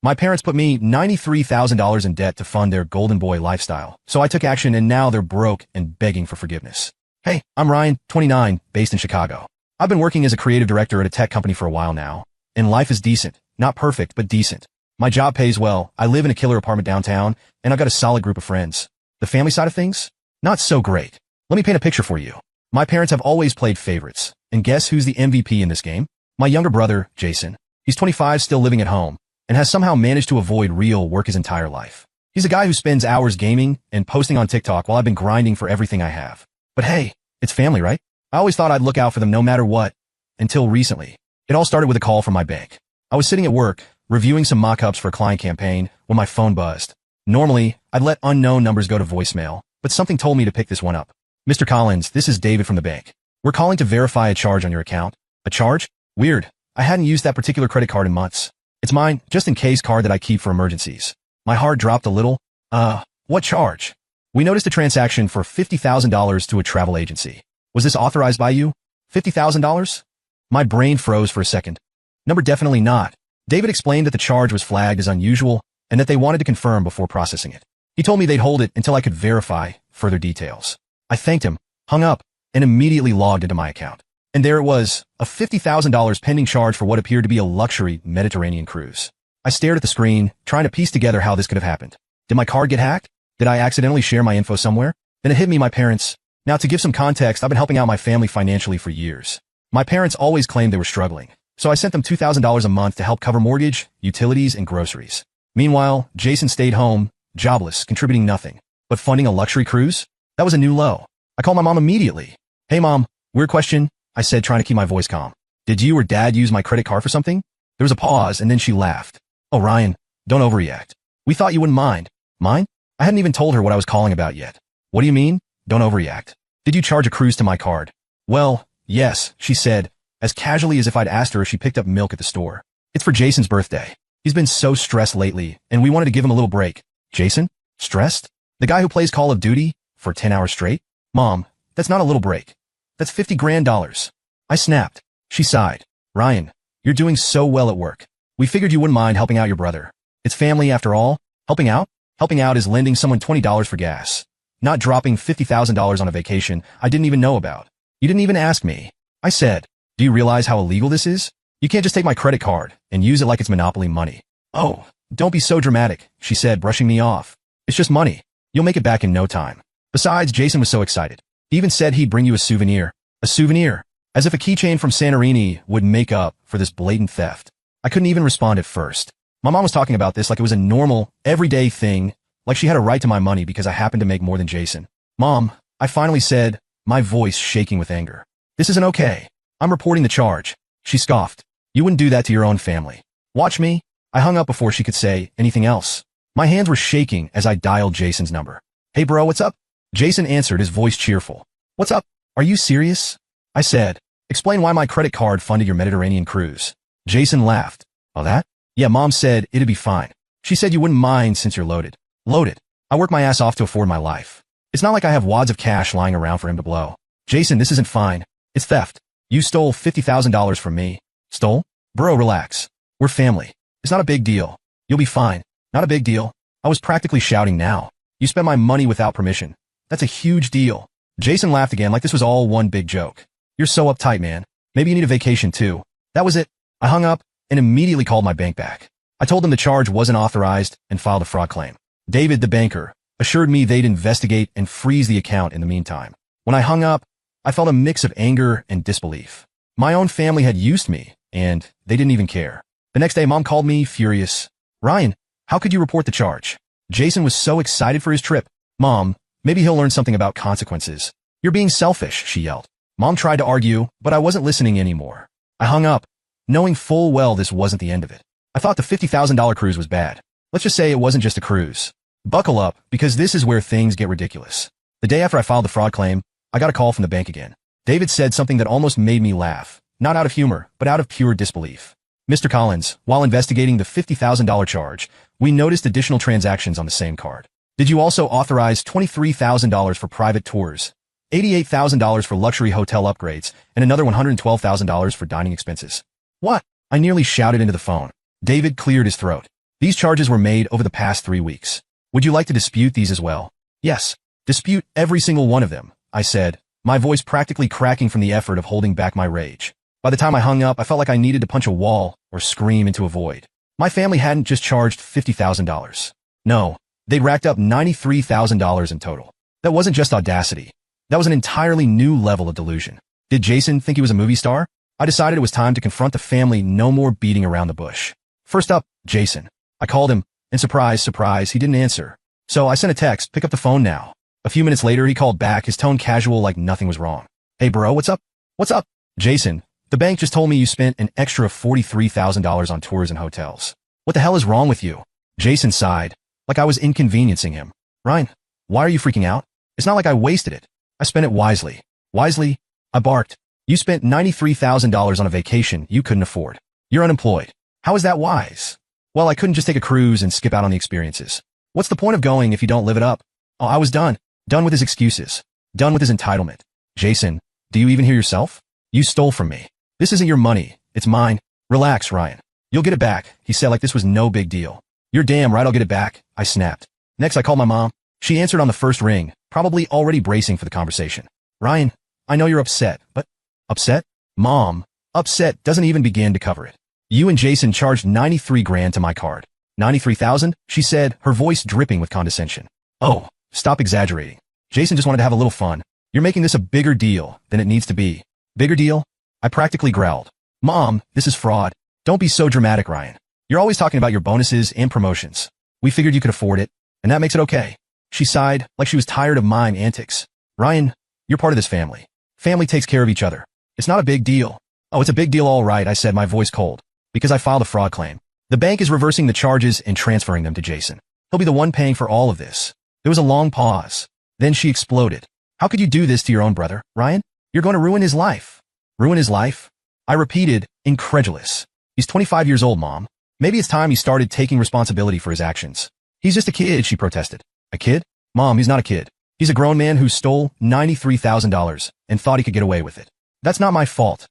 My parents put me $93,000 in debt to fund their golden boy lifestyle, so I took action and now they're broke and begging for forgiveness. Hey, I'm Ryan, 29, based in Chicago. I've been working as a creative director at a tech company for a while now, and life is decent. Not perfect, but decent. My job pays well, I live in a killer apartment downtown, and I've got a solid group of friends. The family side of things? Not so great. Let me paint a picture for you. My parents have always played favorites, and guess who's the MVP in this game? My younger brother, Jason. He's 25, still living at home, and has somehow managed to avoid real work his entire life. He's a guy who spends hours gaming and posting on TikTok while I've been grinding for everything I have. But hey, it's family, right? I always thought I'd look out for them no matter what, until recently. It all started with a call from my bank. I was sitting at work, reviewing some mock-ups for a client campaign, when my phone buzzed. Normally, I'd let unknown numbers go to voicemail, but something told me to pick this one up. Mr. Collins, this is David from the bank. We're calling to verify a charge on your account. A charge? Weird. I hadn't used that particular credit card in months. It's mine, just in case card that I keep for emergencies. My heart dropped a little. What charge? We noticed a transaction for $50,000 to a travel agency. Was this authorized by you? $50,000? My brain froze for a second. Number definitely not. David explained that the charge was flagged as unusual and that they wanted to confirm before processing it. He told me they'd hold it until I could verify further details. I thanked him, hung up, and immediately logged into my account. And there it was, a $50,000 pending charge for what appeared to be a luxury Mediterranean cruise. I stared at the screen, trying to piece together how this could have happened. Did my card get hacked? Did I accidentally share my info somewhere? Then it hit me, my parents. Now, to give some context, I've been helping out my family financially for years. My parents always claimed they were struggling, so I sent them $2,000 a month to help cover mortgage, utilities, and groceries. Meanwhile, Jason stayed home, jobless, contributing nothing. But funding a luxury cruise? That was a new low. I called my mom immediately. Hey mom, weird question, I said, trying to keep my voice calm. Did you or dad use my credit card for something? There was a pause, and then she laughed. Oh, Ryan, don't overreact. We thought you wouldn't mind. Mind? I hadn't even told her what I was calling about yet. What do you mean? Don't overreact. Did you charge a cruise to my card? Well, yes, she said, as casually as if I'd asked her if she picked up milk at the store. It's for Jason's birthday. He's been so stressed lately, and we wanted to give him a little break. Jason? Stressed? The guy who plays Call of Duty? For 10 hours straight? Mom, that's not a little break. That's $50 grand. I snapped. She sighed. Ryan, you're doing so well at work. We figured you wouldn't mind helping out your brother. It's family after all. Helping out? Helping out is lending someone $20 for gas. Not dropping $50,000 on a vacation I didn't even know about. You didn't even ask me. I said, do you realize how illegal this is? You can't just take my credit card and use it like it's Monopoly money. Oh, don't be so dramatic, she said, brushing me off. It's just money. You'll make it back in no time. Besides, Jason was so excited. He even said he'd bring you a souvenir. A souvenir. As if a keychain from Santorini would make up for this blatant theft. I couldn't even respond at first. My mom was talking about this like it was a normal, everyday thing, like she had a right to my money because I happened to make more than Jason. Mom, I finally said, my voice shaking with anger. This isn't okay. I'm reporting the charge. She scoffed. You wouldn't do that to your own family. Watch me. I hung up before she could say anything else. My hands were shaking as I dialed Jason's number. Hey bro, what's up? Jason answered, his voice cheerful. What's up? Are you serious? I said. Explain why my credit card funded your Mediterranean cruise. Jason laughed. Oh, that? Yeah, mom said it'd be fine. She said you wouldn't mind since you're loaded. Loaded. I work my ass off to afford my life. It's not like I have wads of cash lying around for him to blow. Jason, this isn't fine. It's theft. You stole $50,000 from me. Stole? Bro, relax. We're family. It's not a big deal. You'll be fine. Not a big deal. I was practically shouting now. You spent my money without permission. That's a huge deal. Jason laughed again like this was all one big joke. You're so uptight, man. Maybe you need a vacation too. That was it. I hung up and immediately called my bank back. I told them the charge wasn't authorized and filed a fraud claim. David, the banker, assured me they'd investigate and freeze the account in the meantime. When I hung up, I felt a mix of anger and disbelief. My own family had used me, and they didn't even care. The next day, mom called me, furious. Ryan, how could you report the charge? Jason was so excited for his trip. Mom, maybe he'll learn something about consequences. You're being selfish, she yelled. Mom tried to argue, but I wasn't listening anymore. I hung up, knowing full well this wasn't the end of it. I thought the $50,000 cruise was bad. Let's just say it wasn't just a cruise. Buckle up, because this is where things get ridiculous. The day after I filed the fraud claim, I got a call from the bank again. David said something that almost made me laugh, not out of humor, but out of pure disbelief. Mr. Collins, while investigating the $50,000 charge, we noticed additional transactions on the same card. Did you also authorize $23,000 for private tours, $88,000 for luxury hotel upgrades, and another $112,000 for dining expenses? What? I nearly shouted into the phone. David cleared his throat. These charges were made over the past 3 weeks. Would you like to dispute these as well? Yes. Dispute every single one of them, I said, my voice practically cracking from the effort of holding back my rage. By the time I hung up, I felt like I needed to punch a wall or scream into a void. My family hadn't just charged $50,000. No, they'd racked up $93,000 in total. That wasn't just audacity. That was an entirely new level of delusion. Did Jason think he was a movie star? I decided it was time to confront the family, no more beating around the bush. First up, Jason. I called him, and surprise, he didn't answer. So I sent a text, pick up the phone now. A few minutes later, he called back, his tone casual like nothing was wrong. Hey bro, what's up? What's up? Jason, the bank just told me you spent an extra $43,000 on tours and hotels. What the hell is wrong with you? Jason sighed, like I was inconveniencing him. Ryan, why are you freaking out? It's not like I wasted it. I spent it wisely. Wisely? I barked. You spent $93,000 on a vacation you couldn't afford. You're unemployed. How is that wise? Well, I couldn't just take a cruise and skip out on the experiences. What's the point of going if you don't live it up? Oh, I was done. Done with his excuses. Done with his entitlement. Jason, do you even hear yourself? You stole from me. This isn't your money. It's mine. Relax, Ryan. You'll get it back, he said like this was no big deal. You're damn right I'll get it back, I snapped. Next, I called my mom. She answered on the first ring, probably already bracing for the conversation. Ryan, I know you're upset, but... Upset? Mom, upset doesn't even begin to cover it. You and Jason charged $93,000 to my card. $93,000? She said, her voice dripping with condescension. Oh, stop exaggerating. Jason just wanted to have a little fun. You're making this a bigger deal than it needs to be. Bigger deal? I practically growled. Mom, this is fraud. Don't be so dramatic, Ryan. You're always talking about your bonuses and promotions. We figured you could afford it, and that makes it okay. She sighed, like she was tired of mime antics. Ryan, you're part of this family. Family takes care of each other. It's not a big deal. Oh, it's a big deal all right, I said, my voice cold. Because I filed a fraud claim. The bank is reversing the charges and transferring them to Jason. He'll be the one paying for all of this. There was a long pause. Then she exploded. How could you do this to your own brother, Ryan? You're going to ruin his life. Ruin his life? I repeated, incredulous. He's 25 years old, Mom. Maybe it's time he started taking responsibility for his actions. He's just a kid, she protested. A kid? Mom, he's not a kid. He's a grown man who stole $93,000 and thought he could get away with it. That's not my fault.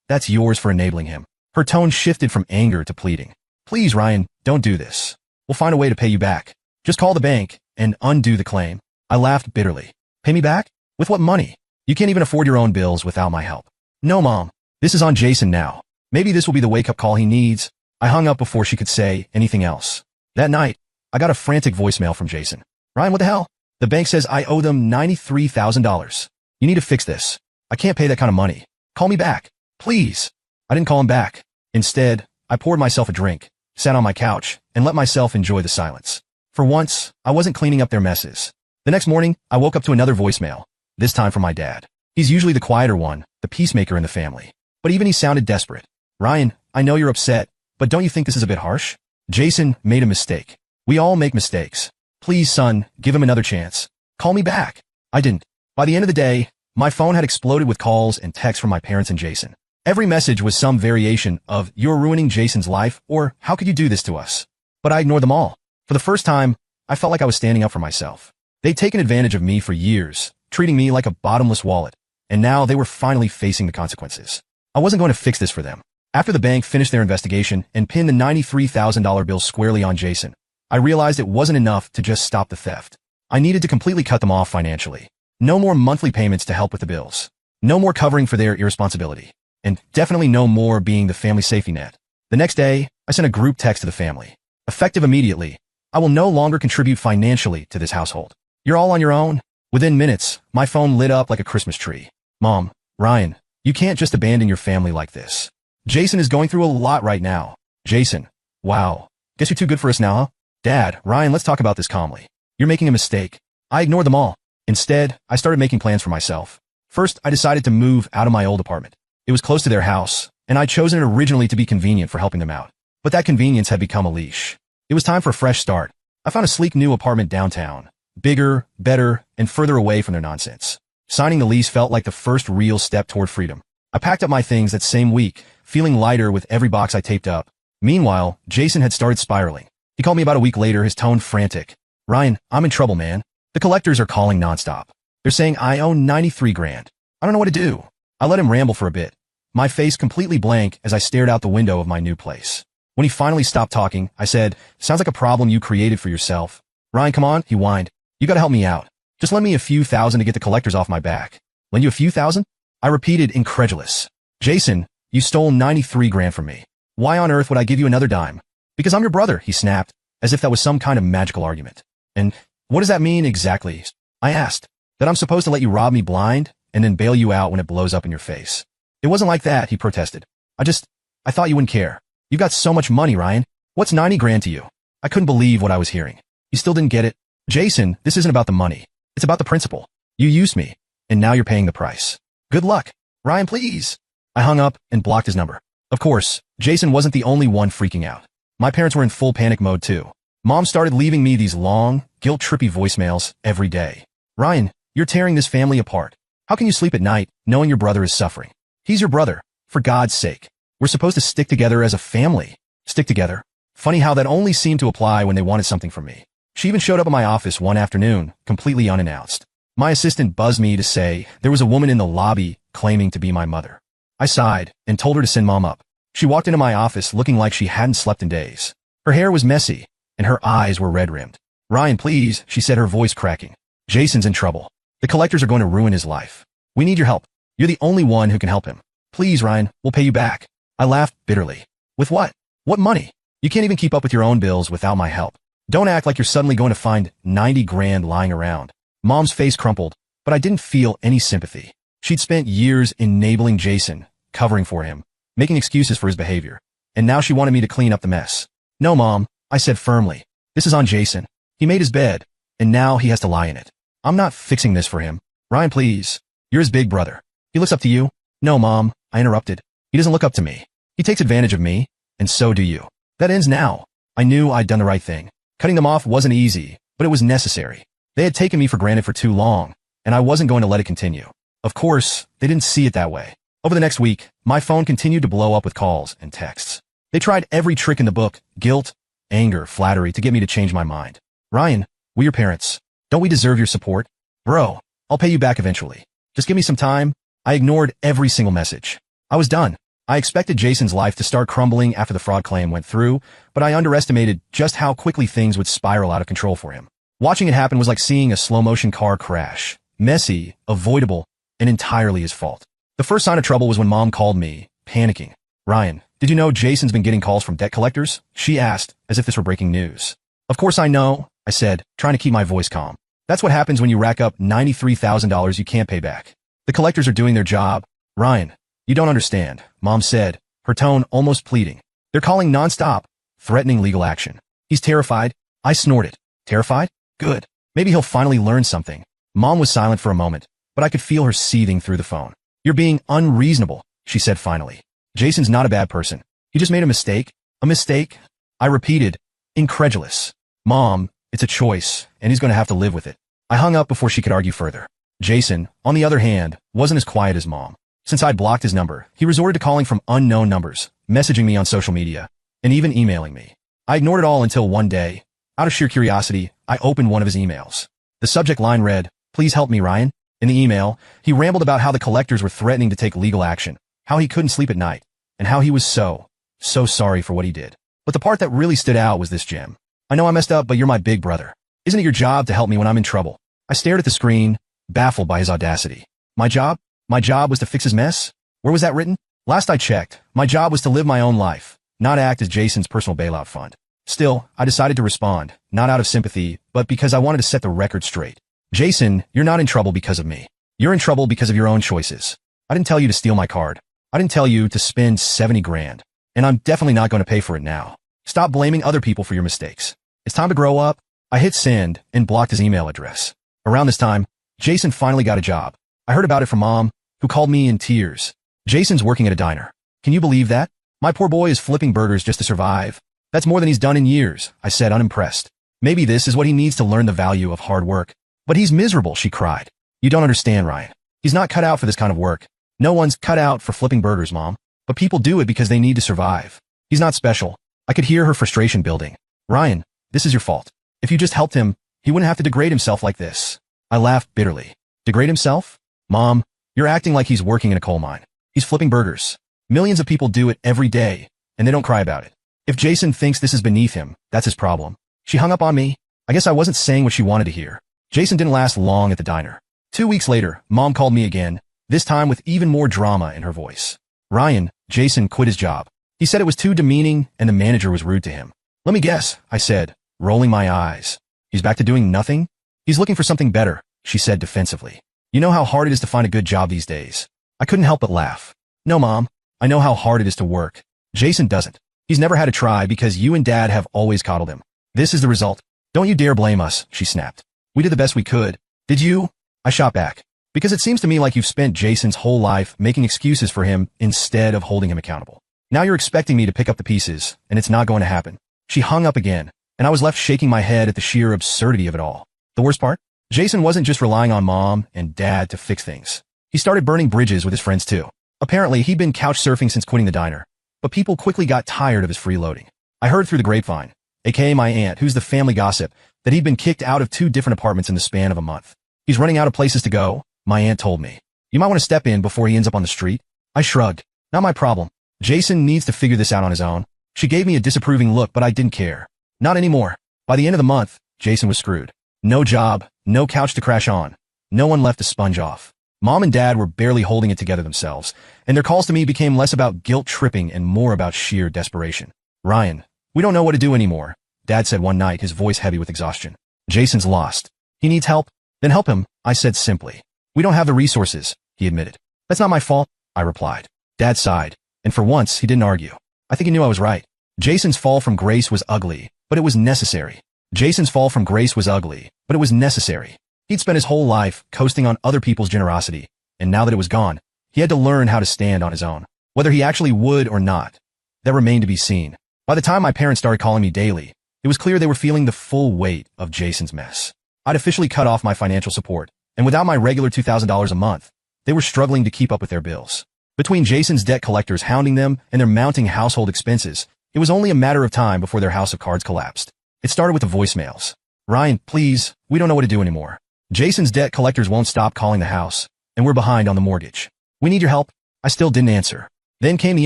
That's yours for enabling him. Her tone shifted from anger to pleading. Please, Ryan, don't do this. We'll find a way to pay you back. Just call the bank and undo the claim. I laughed bitterly. Pay me back? With what money? You can't even afford your own bills without my help. No, Mom. This is on Jason now. Maybe this will be the wake-up call he needs. I hung up before she could say anything else. That night, I got a frantic voicemail from Jason. Ryan, what the hell? The bank says I owe them $93,000. You need to fix this. I can't pay that kind of money. Call me back. Please. I didn't call him back. Instead, I poured myself a drink, sat on my couch, and let myself enjoy the silence. For once, I wasn't cleaning up their messes. The next morning, I woke up to another voicemail, this time from my dad. He's usually the quieter one, the peacemaker in the family. But even he sounded desperate. Ryan, I know you're upset, but don't you think this is a bit harsh? Jason made a mistake. We all make mistakes. Please, son, give him another chance. Call me back. I didn't. By the end of the day, my phone had exploded with calls and texts from my parents and Jason. Every message was some variation of, you're ruining Jason's life, or how could you do this to us? But I ignored them all. For the first time, I felt like I was standing up for myself. They'd taken advantage of me for years, treating me like a bottomless wallet, and now they were finally facing the consequences. I wasn't going to fix this for them. After the bank finished their investigation and pinned the $93,000 bill squarely on Jason, I realized it wasn't enough to just stop the theft. I needed to completely cut them off financially. No more monthly payments to help with the bills. No more covering for their irresponsibility. And definitely no more being the family safety net. The next day, I sent a group text to the family. Effective immediately, I will no longer contribute financially to this household. You're all on your own. Within minutes, my phone lit up like a Christmas tree. Mom, Ryan, you can't just abandon your family like this. Jason is going through a lot right now. Jason, wow. Guess you're too good for us now, huh? Dad, Ryan, let's talk about this calmly. You're making a mistake. I ignored them all. Instead, I started making plans for myself. First, I decided to move out of my old apartment. It was close to their house, and I'd chosen it originally to be convenient for helping them out. But that convenience had become a leash. It was time for a fresh start. I found a sleek new apartment downtown. Bigger, better, and further away from their nonsense. Signing the lease felt like the first real step toward freedom. I packed up my things that same week, feeling lighter with every box I taped up. Meanwhile, Jason had started spiraling. He called me about a week later, his tone frantic. Ryan, I'm in trouble, man. The collectors are calling nonstop. They're saying I owe $93,000. I don't know what to do. I let him ramble for a bit, my face completely blank as I stared out the window of my new place. When he finally stopped talking, I said, "Sounds like a problem you created for yourself." "Ryan, come on," he whined. "You gotta help me out. Just lend me a few thousand to get the collectors off my back." "Lend you a few thousand?" I repeated, incredulous. "Jason, you stole 93 grand from me. Why on earth would I give you another dime?" "Because I'm your brother," he snapped, as if that was some kind of magical argument. "And what does that mean exactly?" I asked. "That I'm supposed to let you rob me blind and then bail you out when it blows up in your face?" "It wasn't like that," he protested. I thought you wouldn't care. You've got so much money, Ryan. What's 90 grand to you?" I couldn't believe what I was hearing. He still didn't get it. "Jason, this isn't about the money. It's about the principle. You used me, and now you're paying the price. Good luck. Ryan, please." I hung up and blocked his number. Of course, Jason wasn't the only one freaking out. My parents were in full panic mode too. Mom started leaving me these long, guilt-trippy voicemails every day. "Ryan, you're tearing this family apart. How can you sleep at night knowing your brother is suffering? He's your brother, for God's sake. We're supposed to stick together as a family." Stick together? Funny how that only seemed to apply when they wanted something from me. She even showed up at my office one afternoon, completely unannounced. My assistant buzzed me to say there was a woman in the lobby claiming to be my mother. I sighed and told her to send Mom up. She walked into my office looking like she hadn't slept in days. Her hair was messy, and her eyes were red-rimmed. "Ryan, please," she said, her voice cracking. "Jason's in trouble. The collectors are going to ruin his life. We need your help. You're the only one who can help him. Please, Ryan, we'll pay you back." I laughed bitterly. "With what? What money? You can't even keep up with your own bills without my help. Don't act like you're suddenly going to find 90 grand lying around." Mom's face crumpled, but I didn't feel any sympathy. She'd spent years enabling Jason, covering for him, making excuses for his behavior, and now she wanted me to clean up the mess. "No, Mom," I said firmly. "This is on Jason. He made his bed, and now he has to lie in it. I'm not fixing this for him. Ryan, please. You're his big brother. He looks up to you." "No, Mom," I interrupted. "He doesn't look up to me. He takes advantage of me, and so do you. That ends now." I knew I'd done the right thing. Cutting them off wasn't easy, but it was necessary. They had taken me for granted for too long, and I wasn't going to let it continue. Of course, they didn't see it that way. Over the next week, my phone continued to blow up with calls and texts. They tried every trick in the book, guilt, anger, flattery, to get me to change my mind. "Ryan, we're your parents. Don't we deserve your support? Bro, I'll pay you back eventually. Just give me some time." I ignored every single message. I was done. I expected Jason's life to start crumbling after the fraud claim went through, but I underestimated just how quickly things would spiral out of control for him. Watching it happen was like seeing a slow-motion car crash. Messy, avoidable, and entirely his fault. The first sign of trouble was when Mom called me, panicking. "Ryan, did you know Jason's been getting calls from debt collectors?" she asked, as if this were breaking news. "Of course I know," I said, trying to keep my voice calm. "That's what happens when you rack up $93,000 you can't pay back. The collectors are doing their job. Ryan, you don't understand," Mom said, her tone almost pleading. "They're calling nonstop, threatening legal action." "He's terrified." I snorted. "Terrified? Good. Maybe he'll finally learn something." Mom was silent for a moment, but I could feel her seething through the phone. "You're being unreasonable," she said finally. "Jason's not a bad person. He just made a mistake." "A mistake?" I repeated, incredulous. "Mom, it's a choice, and he's going to have to live with it." I hung up before she could argue further. Jason, on the other hand, wasn't as quiet as Mom. Since I'd blocked his number, he resorted to calling from unknown numbers, messaging me on social media, and even emailing me. I ignored it all until one day, out of sheer curiosity, I opened one of his emails. The subject line read, "Please help me, Ryan." In the email, he rambled about how the collectors were threatening to take legal action, how he couldn't sleep at night, and how he was so sorry for what he did. But the part that really stood out was this gem. "I know I messed up, but you're my big brother. Isn't it your job to help me when I'm in trouble?" I stared at the screen, baffled by his audacity. My job? My job was to fix his mess? Where was that written? Last I checked, my job was to live my own life, not act as Jason's personal bailout fund. Still, I decided to respond, not out of sympathy, but because I wanted to set the record straight. "Jason, you're not in trouble because of me. You're in trouble because of your own choices. I didn't tell you to steal my card. I didn't tell you to spend 70 grand. And I'm definitely not going to pay for it now. Stop blaming other people for your mistakes. It's time to grow up." I hit send and blocked his email address. Around this time, Jason finally got a job. I heard about it from Mom, who called me in tears. "Jason's working at a diner. Can you believe that? My poor boy is flipping burgers just to survive. That's more than he's done in years," I said, unimpressed. "Maybe this is what he needs to learn the value of hard work." "But he's miserable," she cried. "You don't understand, Ryan. He's not cut out for this kind of work. No one's cut out for flipping burgers, Mom. But people do it because they need to survive. He's not special." I could hear her frustration building. "Ryan, this is your fault. If you just helped him, he wouldn't have to degrade himself like this." I laughed bitterly. "Degrade himself? Mom, you're acting like he's working in a coal mine. He's flipping burgers. Millions of people do it every day, and they don't cry about it. If Jason thinks this is beneath him, that's his problem. She hung up on me. I guess I wasn't saying what she wanted to hear. Jason didn't last long at the diner. 2 weeks later, Mom called me again, this time with even more drama in her voice. Ryan, Jason quit his job. He said it was too demeaning and the manager was rude to him. Let me guess, I said, rolling my eyes. He's back to doing nothing? He's looking for something better, she said defensively. You know how hard it is to find a good job these days. I couldn't help but laugh. No, Mom, I know how hard it is to work. Jason doesn't. He's never had a try because you and Dad have always coddled him. This is the result. Don't you dare blame us, she snapped. We did the best we could. Did you? I shot back. Because it seems to me like you've spent Jason's whole life making excuses for him instead of holding him accountable. Now you're expecting me to pick up the pieces, and it's not going to happen. She hung up again, and I was left shaking my head at the sheer absurdity of it all. The worst part? Jason wasn't just relying on Mom and Dad to fix things. He started burning bridges with his friends too. Apparently, he'd been couch surfing since quitting the diner, but people quickly got tired of his freeloading. I heard through the grapevine, aka my aunt, who's the family gossip, that he'd been kicked out of 2 different apartments in the span of a month. He's running out of places to go, my aunt told me. You might want to step in before he ends up on the street. I shrugged. Not my problem. Jason needs to figure this out on his own. She gave me a disapproving look, but I didn't care. Not anymore. By the end of the month, Jason was screwed. No job, no couch to crash on. No one left to sponge off. Mom and Dad were barely holding it together themselves, and their calls to me became less about guilt-tripping and more about sheer desperation. Ryan, we don't know what to do anymore, Dad said one night, his voice heavy with exhaustion. Jason's lost. He needs help. Then help him, I said simply. We don't have the resources, he admitted. That's not my fault, I replied. Dad sighed, and for once, he didn't argue. I think he knew I was right. Jason's fall from grace was ugly, but it was necessary. Jason's fall from grace was ugly, but it was necessary. He'd spent his whole life coasting on other people's generosity, and now that it was gone, he had to learn how to stand on his own. Whether he actually would or not, that remained to be seen. By the time my parents started calling me daily, it was clear they were feeling the full weight of Jason's mess. I'd officially cut off my financial support, and without my regular $2,000 a month, they were struggling to keep up with their bills. Between Jason's debt collectors hounding them and their mounting household expenses, it was only a matter of time before their house of cards collapsed. It started with the voicemails. Ryan, please, we don't know what to do anymore. Jason's debt collectors won't stop calling the house, and we're behind on the mortgage. We need your help. I still didn't answer. Then came the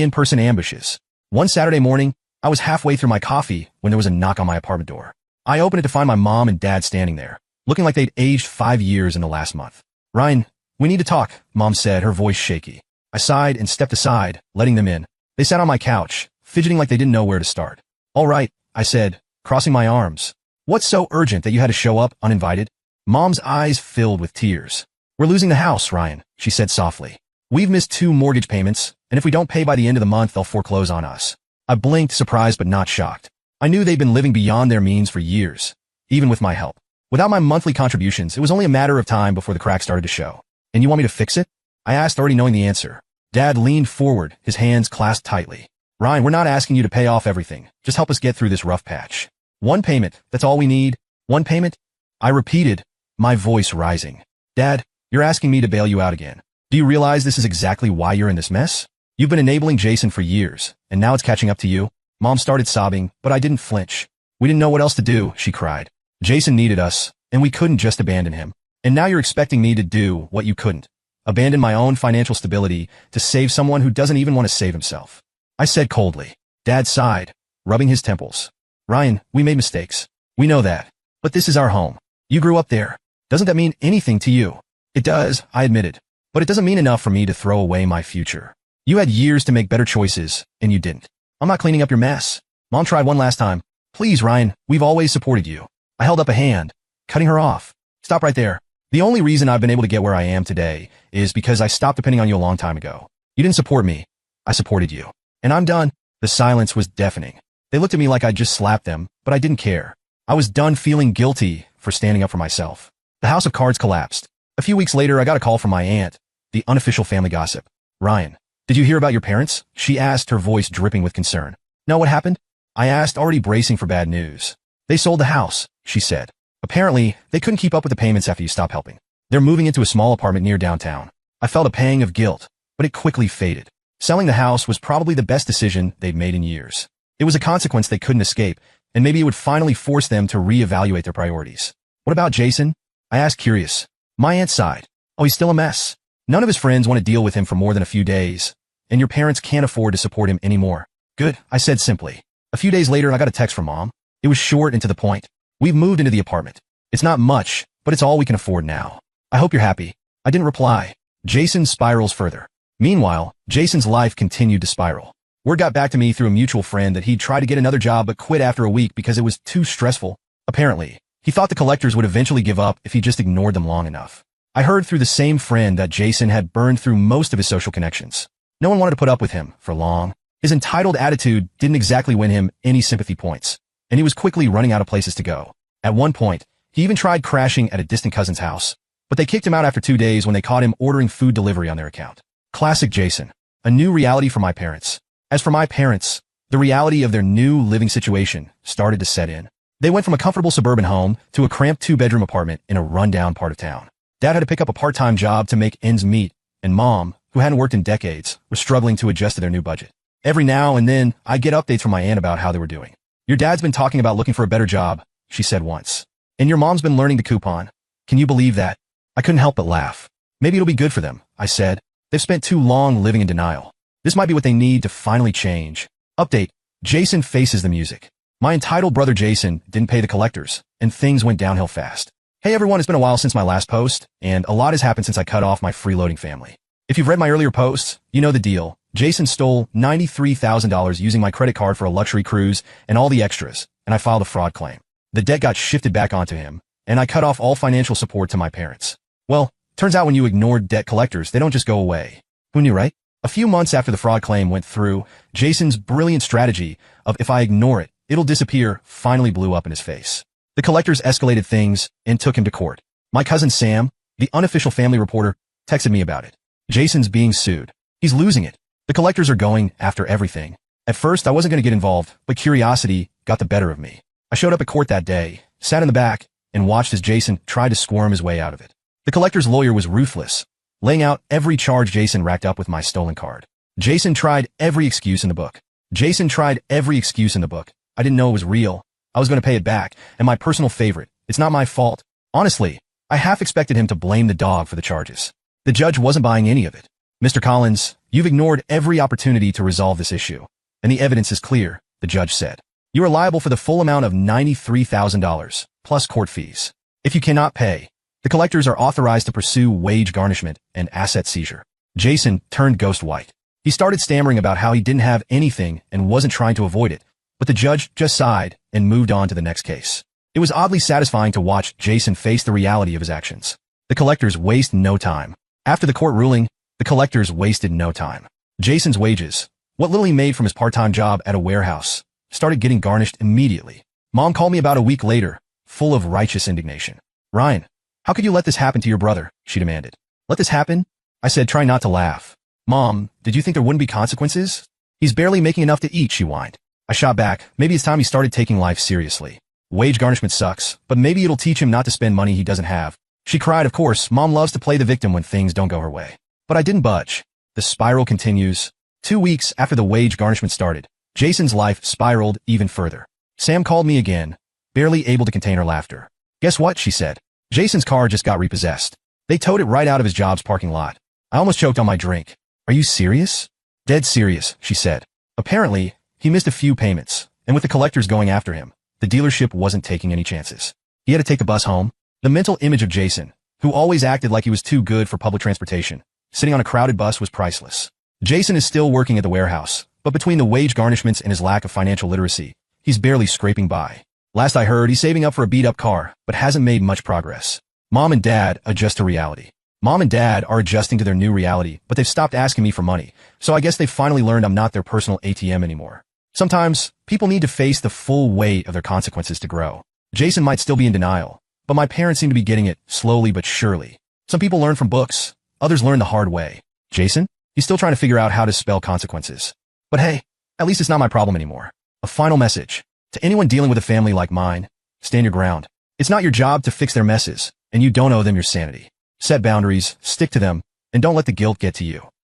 in-person ambushes. One Saturday morning, I was halfway through my coffee when there was a knock on my apartment door. I opened it to find my mom and dad standing there, looking like they'd aged 5 years in the last month. Ryan, we need to talk, Mom said, her voice shaky. I sighed and stepped aside, letting them in. They sat on my couch, fidgeting like they didn't know where to start. All right, I said, crossing my arms. What's so urgent that you had to show up uninvited? Mom's eyes filled with tears. We're losing the house, Ryan, she said softly. We've missed 2 mortgage payments, and if we don't pay by the end of the month, they'll foreclose on us. I blinked, surprised but not shocked. I knew they'd been living beyond their means for years, even with my help. Without my monthly contributions, it was only a matter of time before the cracks started to show. And you want me to fix it? I asked, already knowing the answer. Dad leaned forward, his hands clasped tightly. Ryan, we're not asking you to pay off everything. Just help us get through this rough patch. 1 payment, that's all we need. 1 payment? I repeated, my voice rising. Dad, you're asking me to bail you out again. Do you realize this is exactly why you're in this mess? You've been enabling Jason for years, and now it's catching up to you. Mom started sobbing, but I didn't flinch. We didn't know what else to do, she cried. Jason needed us, and we couldn't just abandon him. And now you're expecting me to do what you couldn't. Abandon my own financial stability to save someone who doesn't even want to save himself. I said coldly. Dad sighed, rubbing his temples. Ryan, we made mistakes. We know that. But this is our home. You grew up there. Doesn't that mean anything to you? It does, I admitted. But it doesn't mean enough for me to throw away my future. You had years to make better choices, and you didn't. I'm not cleaning up your mess. Mom tried one last time. Please, Ryan, we've always supported you. I held up a hand, cutting her off. Stop right there. The only reason I've been able to get where I am today is because I stopped depending on you a long time ago. You didn't support me. I supported you. And I'm done. The silence was deafening. They looked at me like I'd just slapped them, but I didn't care. I was done feeling guilty for standing up for myself. The house of cards collapsed. A few weeks later, I got a call from my aunt, the unofficial family gossip. Ryan, did you hear about your parents? She asked, her voice dripping with concern. No, what happened? I asked, already bracing for bad news. They sold the house, she said. Apparently, they couldn't keep up with the payments after you stopped helping. They're moving into a small apartment near downtown. I felt a pang of guilt, but it quickly faded. Selling the house was probably the best decision they'd made in years. It was a consequence they couldn't escape, and maybe it would finally force them to reevaluate their priorities. What about Jason? I asked, curious. My aunt sighed. Oh, he's still a mess. None of his friends want to deal with him for more than a few days, and your parents can't afford to support him anymore. Good, I said simply. A few days later, I got a text from Mom. It was short and to the point. We've moved into the apartment. It's not much, but it's all we can afford now. I hope you're happy. I didn't reply. Jason spirals further. Meanwhile, Jason's life continued to spiral. Word got back to me through a mutual friend that he'd tried to get another job but quit after a week because it was too stressful. Apparently, he thought the collectors would eventually give up if he just ignored them long enough. I heard through the same friend that Jason had burned through most of his social connections. No one wanted to put up with him for long. His entitled attitude didn't exactly win him any sympathy points, and he was quickly running out of places to go. At one point, he even tried crashing at a distant cousin's house, but they kicked him out after 2 days when they caught him ordering food delivery on their account. Classic Jason. A new reality for my parents. As for my parents, the reality of their new living situation started to set in. They went from a comfortable suburban home to a cramped 2-bedroom apartment in a rundown part of town. Dad had to pick up a part-time job to make ends meet, and Mom, who hadn't worked in decades, was struggling to adjust to their new budget. Every now and then, I get updates from my aunt about how they were doing. Your dad's been talking about looking for a better job, she said once. And your mom's been learning to coupon. Can you believe that? I couldn't help but laugh. Maybe it'll be good for them, I said. They've spent too long living in denial. This might be what they need to finally change. Update. Jason faces the music. My entitled brother Jason didn't pay the collectors, and things went downhill fast. Hey everyone, it's been a while since my last post, and a lot has happened since I cut off my freeloading family. If you've read my earlier posts, you know the deal. Jason stole $93,000 using my credit card for a luxury cruise and all the extras, and I filed a fraud claim. The debt got shifted back onto him, and I cut off all financial support to my parents. Well, turns out when you ignore debt collectors, they don't just go away. Who knew, right? A few months after the fraud claim went through, Jason's brilliant strategy of if I ignore it, it'll disappear finally blew up in his face. The collectors escalated things and took him to court. My cousin Sam, the unofficial family reporter, texted me about it. Jason's being sued. He's losing it. The collectors are going after everything. At first, I wasn't going to get involved, but curiosity got the better of me. I showed up at court that day, sat in the back, and watched as Jason tried to squirm his way out of it. The collector's lawyer was ruthless, laying out every charge Jason racked up with my stolen card. Jason tried every excuse in the book. I didn't know it was real. I was going to pay it back, and my personal favorite, it's not my fault. Honestly, I half expected him to blame the dog for the charges. The judge wasn't buying any of it. Mr. Collins, you've ignored every opportunity to resolve this issue, and the evidence is clear, the judge said. You are liable for the full amount of $93,000, plus court fees. If you cannot pay, the collectors are authorized to pursue wage garnishment and asset seizure. Jason turned ghost white. He started stammering about how he didn't have anything and wasn't trying to avoid it, but the judge just sighed and moved on to the next case. It was oddly satisfying to watch Jason face the reality of his actions. The collectors waste no time. After the court ruling, the collectors wasted no time. Jason's wages, what little he made from his part-time job at a warehouse, started getting garnished immediately. Mom called me about a week later, full of righteous indignation. Ryan, how could you let this happen to your brother? She demanded. Let this happen? I said, trying not to laugh. Mom, did you think there wouldn't be consequences? He's barely making enough to eat, she whined. I shot back. Maybe it's time he started taking life seriously. Wage garnishment sucks, but maybe it'll teach him not to spend money he doesn't have. She cried, of course. Mom loves to play the victim when things don't go her way. But I didn't budge. The spiral continues. 2 weeks after the wage garnishment started, Jason's life spiraled even further. Sam called me again, barely able to contain her laughter. Guess what? She said. Jason's car just got repossessed. They towed it right out of his job's parking lot. I almost choked on my drink. Are you serious? Dead serious, she said. Apparently, he missed a few payments, and with the collectors going after him, the dealership wasn't taking any chances. He had to take the bus home. The mental image of Jason, who always acted like he was too good for public transportation, sitting on a crowded bus was priceless. Jason is still working at the warehouse, but between the wage garnishments and his lack of financial literacy, he's barely scraping by. Last I heard, he's saving up for a beat-up car, but hasn't made much progress. Mom and Dad adjust to reality. Mom and Dad are adjusting to their new reality, but they've stopped asking me for money, so I guess they've finally learned I'm not their personal ATM anymore. Sometimes, people need to face the full weight of their consequences to grow. Jason might still be in denial, but my parents seem to be getting it, slowly but surely. Some people learn from books, others learn the hard way. Jason? He's still trying to figure out how to spell consequences. But hey, at least it's not my problem anymore. A final message. To anyone dealing with a family like mine, stand your ground. It's not your job to fix their messes, and you don't owe them your sanity. Set boundaries, stick to them, and don't let the guilt get to you.